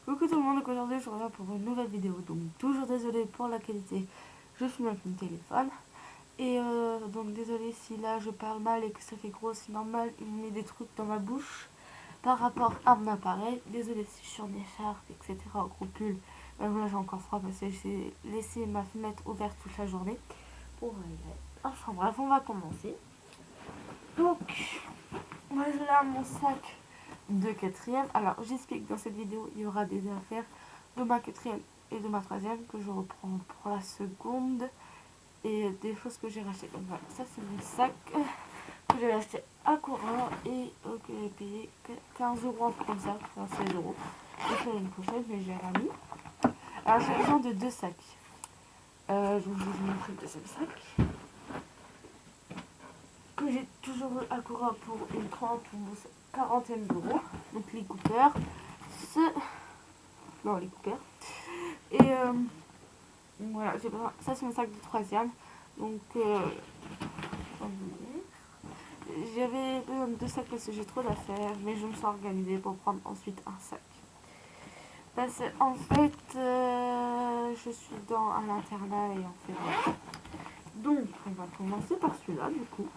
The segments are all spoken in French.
Coucou tout le monde, aujourd'hui je reviens pour une nouvelle vidéo, donc toujours désolé pour la qualité, je filme avec mon téléphone. Et donc désolé si là je parle mal et que ça fait gros, c'est normal, il me met des trucs dans ma bouche par rapport à mon appareil. Désolé si je suis en écharpe, etc. au gros pull. Même là j'ai encore froid parce que j'ai laissé ma fenêtre ouverte toute la journée pour aérer. Enfin bref, on va commencer. Donc, voilà mon sac de quatrième. Alors j'explique, dans cette vidéo il y aura des affaires de ma quatrième et de ma troisième que je reprends pour la seconde et des choses que j'ai rachetées. Donc voilà, ça c'est mon sac que j'ai acheté à Cora et que j'ai payé 15 euros comme ça, enfin 16 euros. Je ferai une prochaine, mais j'ai remis. Alors j'ai besoin de deux sacs. Je vais vous montrer le deuxième sac que j'ai toujours eu à Cora pour une 30 ou 40 d'euros. Donc les coupeurs, non les coupeurs. Et voilà, j'ai besoin. Ça c'est mon sac de troisième. Donc j'avais besoin de deux sacs parce que j'ai trop d'affaires, mais je me suis organisée pour prendre ensuite un sac. Parce qu'en fait, je suis dans un internat et en fait. Donc on va commencer par celui-là du coup.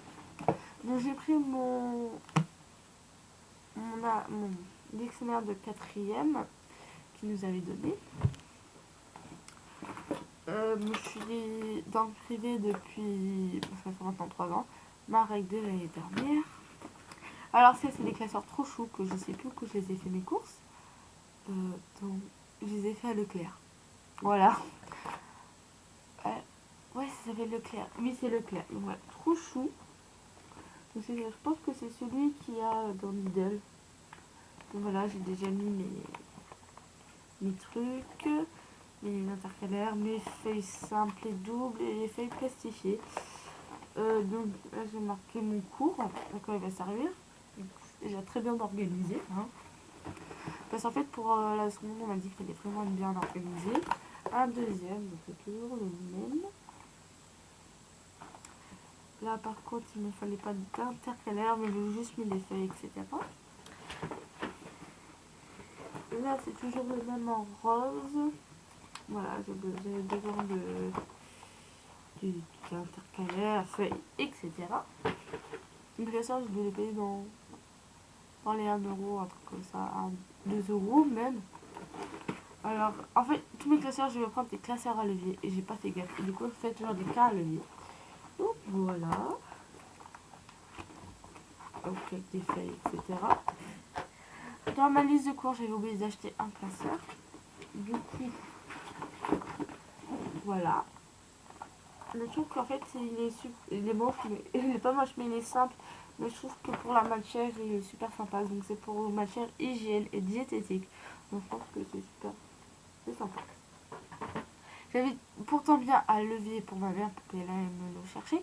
Donc j'ai pris mon dictionnaire de quatrième qu'il nous avait donné. Je suis dans le privé depuis, ça fait maintenant 3 ans, ma règle de l'année dernière. Alors ça c'est des classeurs trop choux que je sais plus que je les ai fait mes courses. Donc je les ai fait à Leclerc. Voilà. Ouais, ça s'appelle Leclerc. Oui, c'est Leclerc. Donc voilà, trop chou. Donc, je pense que c'est celui qu'il y a dans Lidl. Donc voilà, j'ai déjà mis mes trucs, mes intercalaires, mes feuilles simples et doubles et les feuilles plastifiées. Donc là j'ai marqué mon cours, à quoi il va servir. Déjà très bien organisé. Hein. Parce qu'en fait pour la seconde on m'a dit qu'il fallait vraiment être bien organisé. Un deuxième, donc c'est toujours le même. Là par contre il ne fallait pas d'intercalaire, mais j'ai juste mis les feuilles, etc. Là c'est toujours le même en rose. Voilà, j'ai besoin d'intercalaire, feuilles, etc. Donc ça je dois les payer dans les 1 euro, un truc comme ça, 2 euros même. Alors, en fait, tous mes classeurs, je vais prendre des classeurs à levier et j'ai pas fait gaffe. Et du coup, je fais toujours des cas à levier. Donc voilà. Donc avec des feuilles, etc. Dans ma liste de cours, j'avais oublié d'acheter un classeur. Du coup, voilà. Le truc, en fait, il est moche, mais il est pas moche, mais il est simple. Mais je trouve que pour la matière, il est super sympa. Donc c'est pour matière hygiène et diététique. Donc je pense que c'est super. C'est sympa. J'avais pourtant bien à levier pour ma mère pour qu'elle aille me le chercher.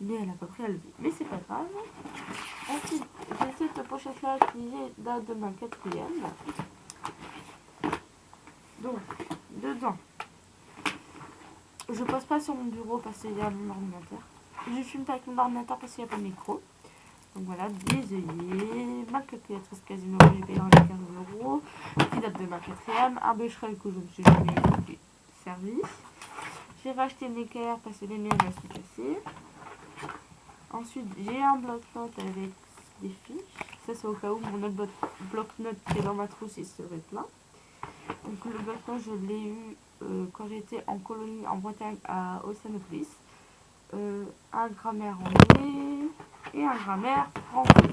Mais elle n'a pas pris à levier. Mais c'est pas grave. Ensuite, j'ai cette pochette là qui date de ma quatrième. Donc, dedans, je pose pas sur mon bureau parce qu'il y a mon ordinateur. Je filme pas avec mon ordinateur parce qu'il n'y a pas de micro. Donc voilà, des œillets, ma calculatrice Casino que j'ai payé dans les 15 euros, qui date de ma quatrième, un Becherel que je me suis jamais servi. J'ai racheté une équerre parce que les miennes elles sont cassées. Ensuite, j'ai un bloc-notes avec des fiches. Ça, c'est au cas où mon autre bloc-notes qui est dans ma trousse, il serait plein. Donc, le bloc-notes, je l'ai eu quand j'étais en colonie en Bretagne à Océanopolis. Un grammaire anglais et un grammaire français.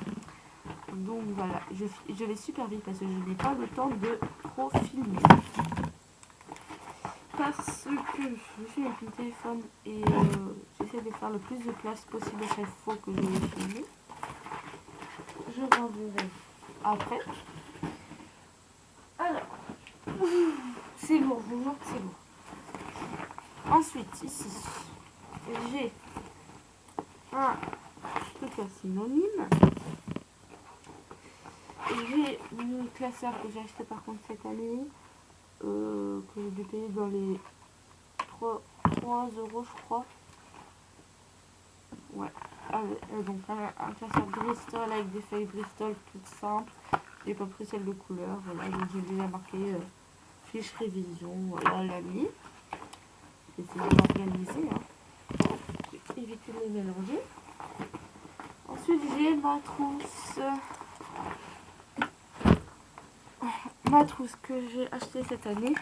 Donc voilà, je vais super vite parce que je n'ai pas le temps de trop filmer. Parce que je suis avec mon téléphone et j'essaie de faire le plus de place possible à chaque fois que je vais filmer. Je renverrai après. Alors, c'est lourd, je vous jure que c'est lourd. Ensuite, ici, j'ai un truc à synonyme. J'ai mon classeur que j'ai acheté par contre cette année, que j'ai dû payer dans les 3 euros je crois. Ouais. Donc un classeur Bristol avec des feuilles Bristol toutes simples. j'ai pas pris celle de couleur, voilà, donc j'ai déjà marqué fiche révision, voilà, la nuit. J'essaie de m'organiser, hein, pour éviter de les mélanger. Ensuite, j'ai ma trousse. Ma trousse que j'ai achetée cette année.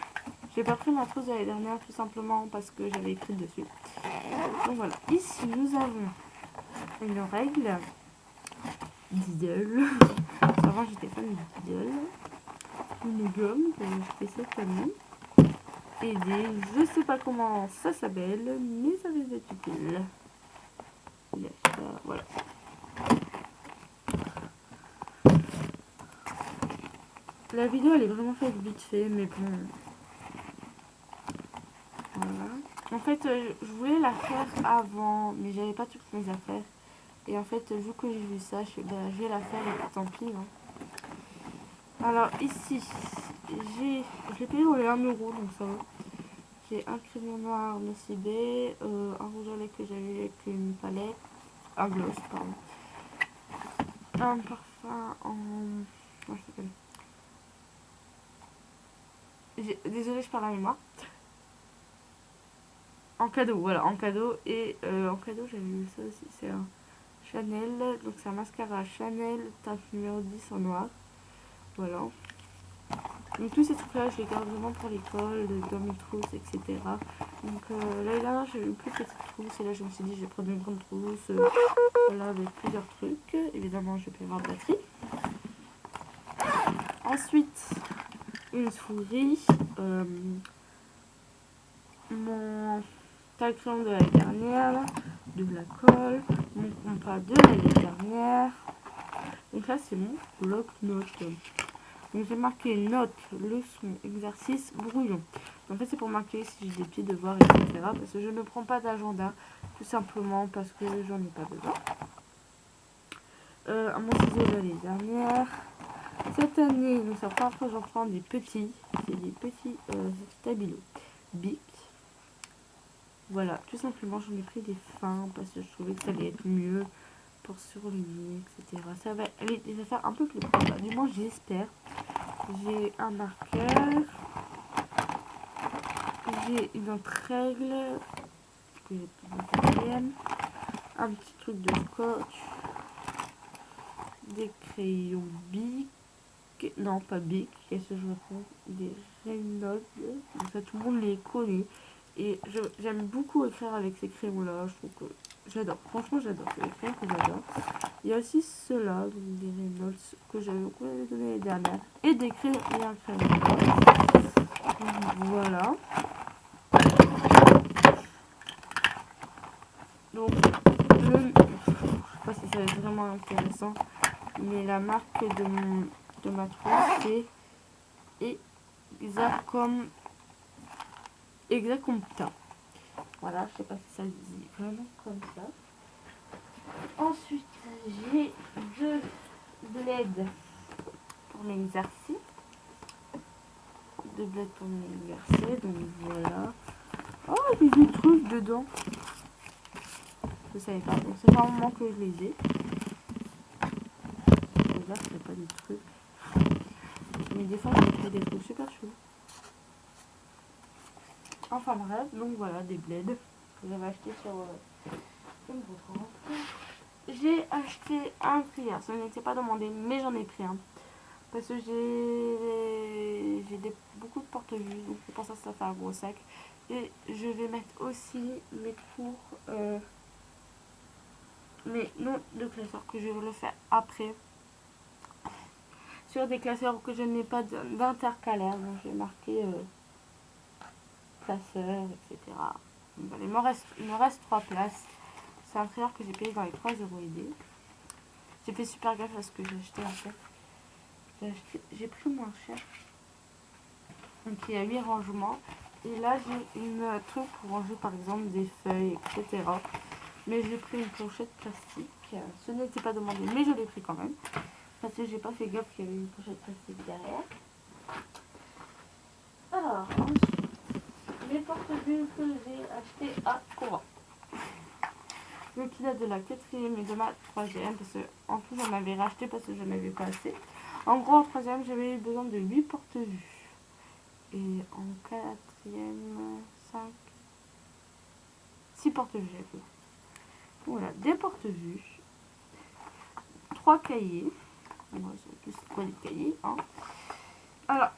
J'ai pas pris ma trousse de l'année dernière tout simplement parce que j'avais écrit dessus. Donc voilà, ici nous avons une règle Diddle. Avant j'étais fan de Diddle. Une gomme que j'ai acheté cette année. Et je sais pas comment ça s'appelle, mais ça va être utile. Voilà. La vidéo elle est vraiment faite vite fait, mais bon. Voilà. En fait, je voulais la faire avant, mais j'avais pas toutes mes affaires. Et en fait, vu que j'ai vu ça, je vais la faire et tant pis. Hein. Alors ici, je l'ai payé dans les 1 euro, donc ça va. J'ai un crayon noir Nocibé, un rouge à lèvres que j'avais avec une palette, un gloss, pardon. Un parfum en... Comment ça s'appelle? Désolée, je parle à la mémoire. En cadeau, voilà, en cadeau. Et en cadeau, j'avais eu ça aussi, c'est un Chanel, donc c'est un mascara Chanel, teinte numéro 10 en noir. Voilà. Donc tous ces trucs là je les garde vraiment pour l'école, dans mes trousses, etc. Donc l'année dernière j'ai eu plus de petites trousses et là je me suis dit je vais prendre une grande trousse, voilà, avec plusieurs trucs. Évidemment je vais payer ma batterie. Ensuite une souris, mon taille crayon de l'année dernière, de la colle, mon compas de l'année dernière. Donc là c'est mon bloc-notes. Donc j'ai marqué notes, leçons, exercices, brouillon. En fait c'est pour marquer si j'ai des petits devoirs, etc. Parce que je ne prends pas d'agenda, tout simplement parce que j'en ai pas besoin. Mon ciseau de l'année dernière. Cette année, donc ça prend que j'en prends des petits. C'est des petits stabilos. Bic. Voilà, tout simplement j'en ai pris des fins parce que je trouvais que ça allait être mieux pour surligner, etc. Ça va aller des affaires un peu plus propres. Du moins j'espère. J'ai un marqueur. J'ai une autre règle. Que j'ai un petit truc de scotch. Des crayons Bic. Non, pas Bic. Qu'est-ce que je reprends? Des Reynolds. Donc ça, tout le monde les connaît. Et j'aime beaucoup écrire avec ces crayons-là. Je trouve que j'adore. Franchement, j'adore. C'est les crayons que j'adore. Il y a aussi ceux-là, des Reynolds, que j'avais beaucoup donné l'année dernière. Et des crayons et un crayon. Voilà. Donc, je sais pas si ça va être vraiment intéressant, mais la marque de ma trousse, c'est Exacompta. Voilà, je sais pas si ça se dit vraiment comme ça. Ensuite, j'ai 2 bleds pour mes exercices. 2 bleds pour mes exercices, donc voilà. Oh, il y a des trucs dedans. Je savais pas, donc c'est pas un moment que je les ai. Là, c'est pas des trucs. Mais des fois, je fais des trucs super chauds. Enfin bref, donc voilà, des bleds que j'avais acheté sur une brocante. J'ai acheté un trier, ça n'était pas demandé, mais j'en ai pris un. Parce que j'ai beaucoup de porte-vue, donc c'est pour ça que ça fait un gros sac. Et je vais mettre aussi mes cours, mes noms de classeurs que je vais le faire après. Sur des classeurs que je n'ai pas d'intercalaire, donc je vais marquer classeur, etc. Donc, voilà, il me reste 3 places. C'est un trier que j'ai payé dans les 3 euros aidés. J'ai fait super gaffe à ce que j'ai acheté en fait. J'ai pris moins cher. Donc il y a 8 rangements. Et là j'ai une truc pour ranger par exemple des feuilles, etc. Mais j'ai pris une pochette plastique. Ce n'était pas demandé, mais je l'ai pris quand même. Parce que j'ai pas fait gaffe qu'il y avait une pochette plastique derrière. Alors, ensuite, les porte-bulles que j'ai acheté à Cora. Donc il a de la 4e et de ma 3e. Parce que en plus j'en avais racheté parce que j'en avais pas assez. En gros, en troisième, j'avais eu besoin de 8 porte-vues. Et en quatrième, 5, 6 porte-vues, j'avais besoin. Voilà, des porte-vues, 3 cahiers. Moi, c'est plus 3 des cahiers. Hein. Alors,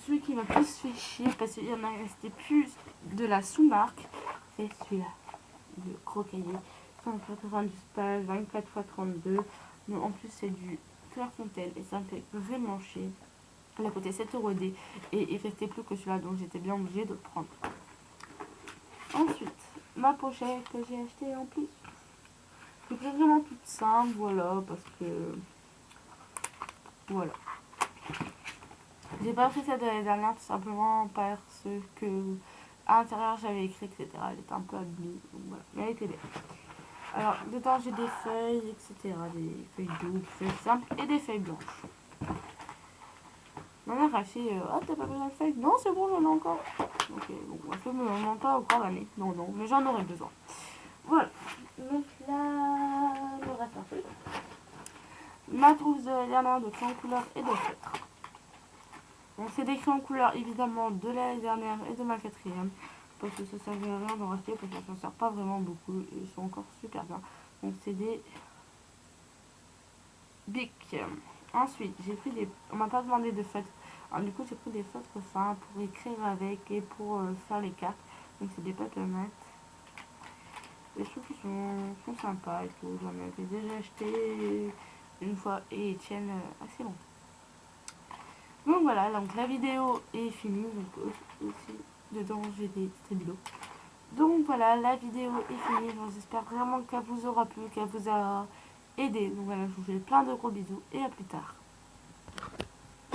celui qui m'a plus fait chier, parce qu'il y en a resté plus de la sous-marque, c'est celui-là, le gros cahier. 190 pages, 24 x 32. Mais en plus, c'est du Clairefontaine et ça me fait vraiment chier. Il a coûté 7 € et il restait plus que celui-là, donc j'étais bien obligée de le prendre. Ensuite, ma pochette que j'ai achetée en plus. C'est vraiment toute simple, voilà, parce que... Voilà. J'ai pas pris celle de l'année dernière tout simplement parce que à l'intérieur j'avais écrit, etc. Elle était un peu abîmée, donc voilà, mais elle était belle. Alors, dedans j'ai des feuilles, etc. Des feuilles doubles, feuilles simples et des feuilles blanches. Ma mère a fait ah, t'as pas besoin de feuilles? Non, c'est bon, j'en ai encore. Ok, bon, ma feuille me demande pas encore l'année. Non, non, mais j'en aurais besoin. Voilà. Donc là, il me reste un peu. Ma trousse de l'année dernière de crayons couleur et de feutres. Donc c'est des crayons couleur évidemment de l'année dernière et de ma quatrième. Parce que ça ne servait à rien d'en racheter parce que ça ne sert pas vraiment beaucoup. Ils sont encore super bien. Donc c'est des Bic. Ensuite, j'ai pris des... On m'a pas demandé de feutres. Alors du coup, j'ai pris des feutres fins pour écrire avec et pour faire les cartes. Donc c'est des papemettes. Je trouve qu'ils sont sympas et tout. J'en avais déjà acheté une fois et ils tiennent assez longtemps. Donc voilà, donc la vidéo est finie. Donc aussi, dedans, j'ai des stylos. Donc voilà, la vidéo est finie. J'espère vraiment qu'elle vous aura plu, qu'elle vous a aidé. Donc voilà, je vous fais plein de gros bisous et à plus tard.